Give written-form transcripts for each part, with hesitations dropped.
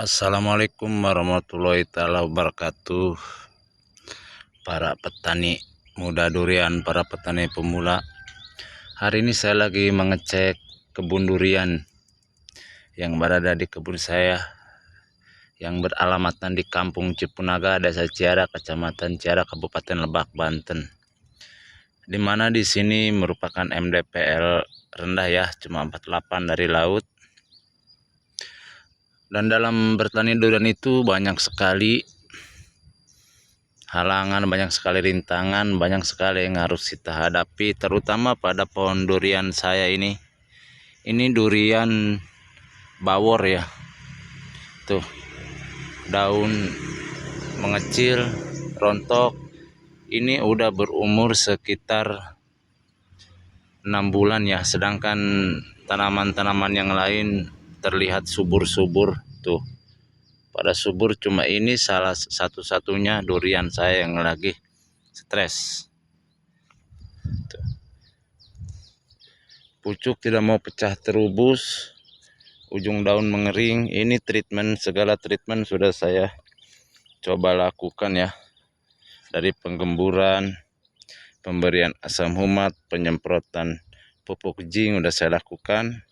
Assalamualaikum warahmatullahi taala wabarakatuh. Para petani muda durian, para petani pemula. Hari ini saya lagi mengecek kebun durian yang berada di kebun saya yang beralamatan di Kampung Cipunaga, Desa Ciara, Kecamatan Ciara, Kabupaten Lebak, Banten. Di mana di sini merupakan MDPL rendah ya, cuma 48 dari laut. Dan dalam bertani durian itu banyak sekali halangan, banyak sekali rintangan, banyak sekali yang harus kita hadapi, terutama pada pohon durian saya ini. Ini durian bawor ya. Tuh, daun mengecil, rontok. Ini udah berumur sekitar 6 bulan ya, sedangkan tanaman-tanaman yang lain terlihat subur-subur. Tuh, pada subur, cuma ini salah satu-satunya durian saya yang lagi stres. Tuh. Pucuk tidak mau pecah terubus, ujung daun mengering. Ini treatment, segala treatment sudah saya coba lakukan ya, dari penggemburan, pemberian asam humat, penyemprotan pupuk zinc udah saya lakukan,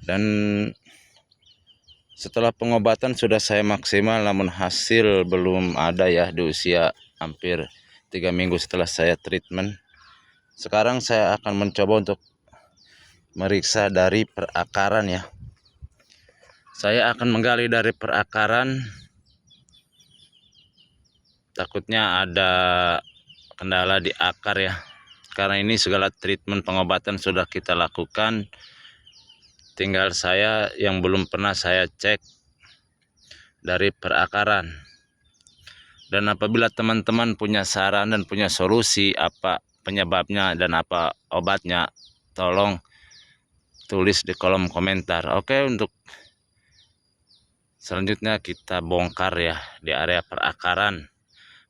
dan setelah pengobatan sudah saya maksimal, namun hasil belum ada ya di usia hampir 3 minggu setelah saya treatment. Sekarang saya akan mencoba untuk meriksa dari perakaran ya. Saya akan menggali dari perakaran. Takutnya ada kendala di akar ya, karena ini segala treatment pengobatan sudah kita lakukan. Tinggal saya yang belum pernah saya cek dari perakaran. Dan apabila teman-teman punya saran dan punya solusi apa penyebabnya dan apa obatnya, tolong tulis di kolom komentar. Oke, untuk selanjutnya kita bongkar ya di area perakaran,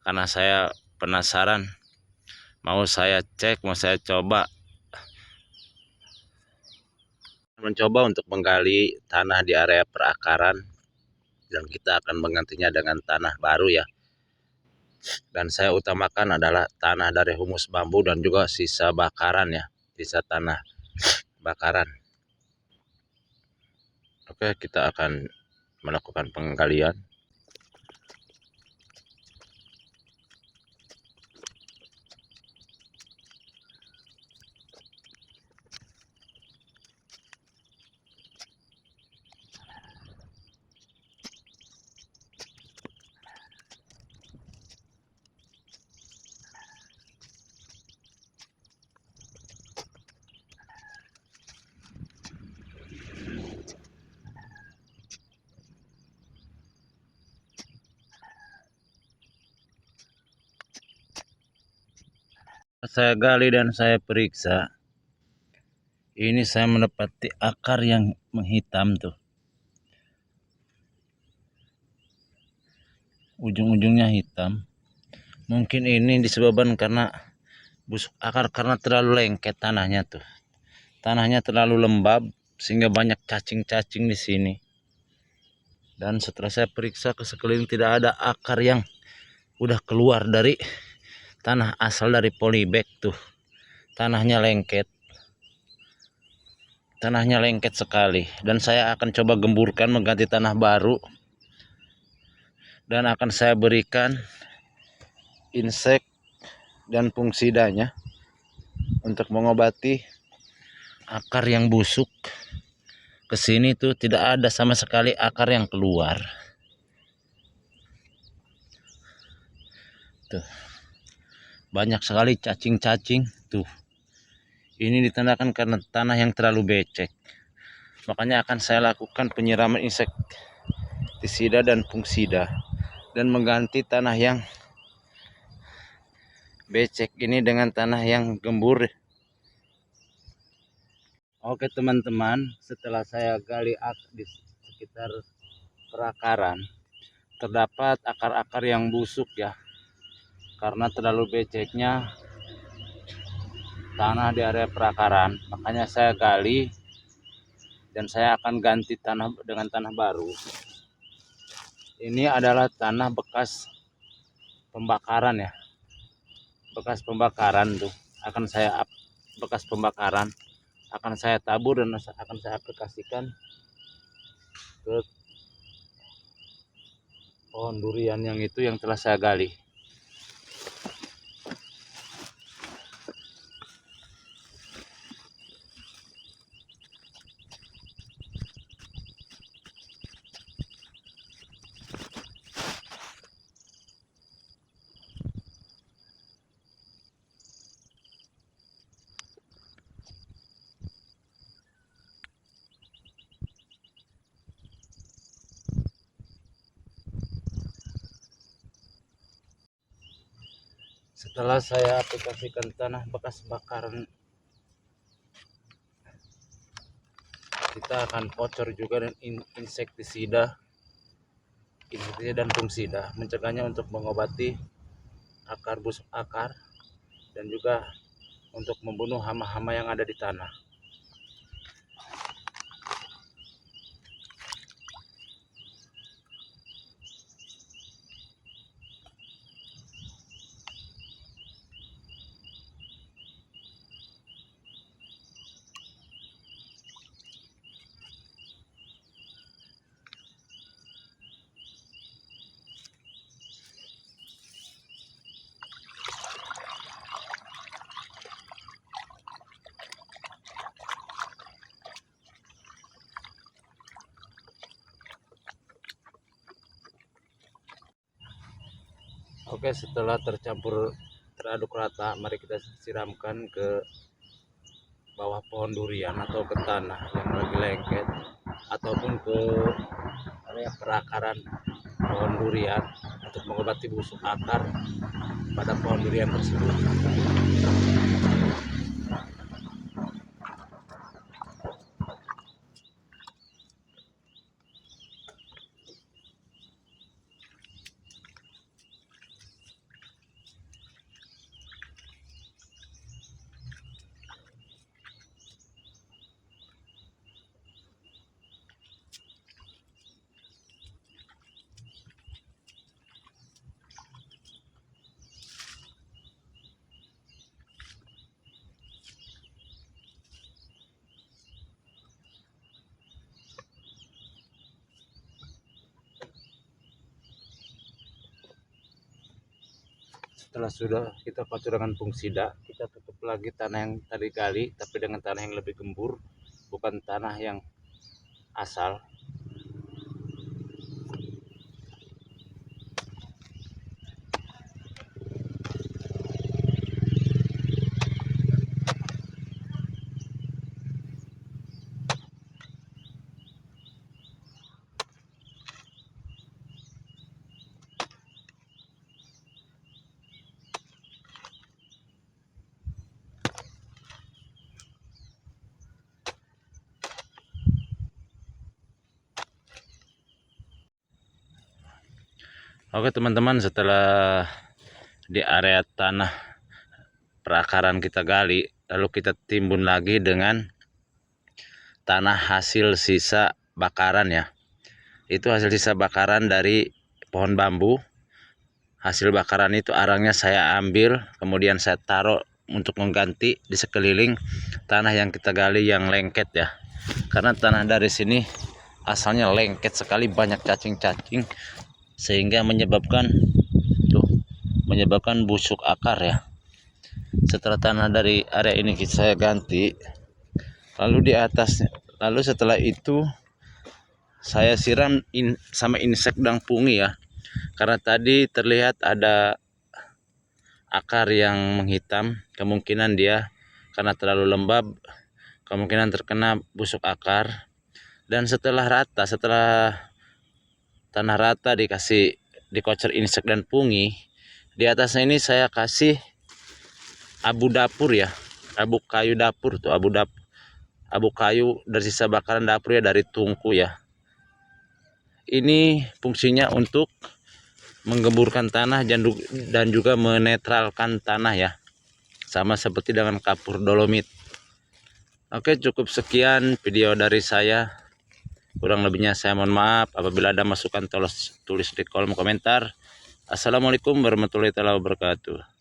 karena saya penasaran, mau saya cek, mau saya mencoba untuk menggali tanah di area perakaran, dan kita akan menggantinya dengan tanah baru ya. Dan saya utamakan adalah tanah dari humus bambu dan juga sisa bakaran ya, sisa tanah bakaran. Oke, kita akan melakukan penggalian. Saya gali dan saya periksa. Ini saya mendapati akar yang menghitam tuh. Ujung-ujungnya hitam. Mungkin ini disebabkan karena busuk akar, karena terlalu lengket tanahnya tuh. Tanahnya terlalu lembab sehingga banyak cacing-cacing di sini. Dan setelah saya periksa ke sekeliling, tidak ada akar yang udah keluar dari tanah asal dari polybag tuh. Tanahnya lengket. Tanahnya lengket sekali. Dan saya akan coba gemburkan mengganti tanah baru. Dan akan saya berikan insek dan fungsidanya untuk mengobati akar yang busuk. Kesini tuh tidak ada sama sekali akar yang keluar. Tuh, banyak sekali cacing-cacing tuh. Ini ditandakan karena tanah yang terlalu becek. Makanya akan saya lakukan penyiraman insektisida dan fungisida, dan mengganti tanah yang becek ini dengan tanah yang gembur. Oke teman-teman, setelah saya gali di sekitar perakaran, terdapat akar-akar yang busuk ya, karena terlalu beceknya tanah di area perakaran. Makanya saya gali dan saya akan ganti tanah dengan tanah baru. Ini adalah tanah bekas pembakaran ya, bekas pembakaran tuh akan saya bekas pembakaran akan saya tabur dan akan saya aplikasikan ke pohon durian yang itu yang telah saya gali. Setelah saya aplikasikan tanah bekas bakaran, kita akan kocor juga dengan insektisida dan fungisida, mencegahnya untuk mengobati akar busuk akar dan juga untuk membunuh hama-hama yang ada di tanah. Oke, setelah teraduk rata, mari kita siramkan ke bawah pohon durian atau ke tanah yang lagi lengket ataupun ke area perakaran pohon durian untuk mengobati busuk akar pada pohon durian tersebut. Setelah sudah kita kocor dengan fungisida, kita tutup lagi tanah yang tadi gali, tapi dengan tanah yang lebih gembur, bukan tanah yang asal. Oke teman-teman, setelah di area tanah perakaran kita gali, lalu kita timbun lagi dengan tanah hasil sisa bakaran ya. Itu hasil sisa bakaran dari pohon bambu. Hasil bakaran itu arangnya saya ambil, kemudian saya taruh untuk mengganti di sekeliling tanah yang kita gali yang lengket ya. Karena tanah dari sini asalnya lengket sekali, banyak cacing-cacing sehingga menyebabkan busuk akar ya. Setelah tanah dari area ini saya ganti, lalu setelah itu saya siram sama insek dan fungi ya, karena tadi terlihat ada akar yang menghitam, kemungkinan dia karena terlalu lembab, kemungkinan terkena busuk akar. Dan setelah tanah rata dikocor insek dan fungi, di atasnya ini saya kasih abu dapur ya, abu kayu dapur tuh, abu kayu dari sisa bakaran dapur ya, dari tungku ya. Ini fungsinya untuk menggemburkan tanah dan juga menetralkan tanah ya, sama seperti dengan kapur dolomit. Oke, cukup sekian video dari saya. Kurang lebihnya saya mohon maaf. Apabila ada masukan tolong tulis di kolom komentar. Assalamualaikum warahmatullahi wabarakatuh.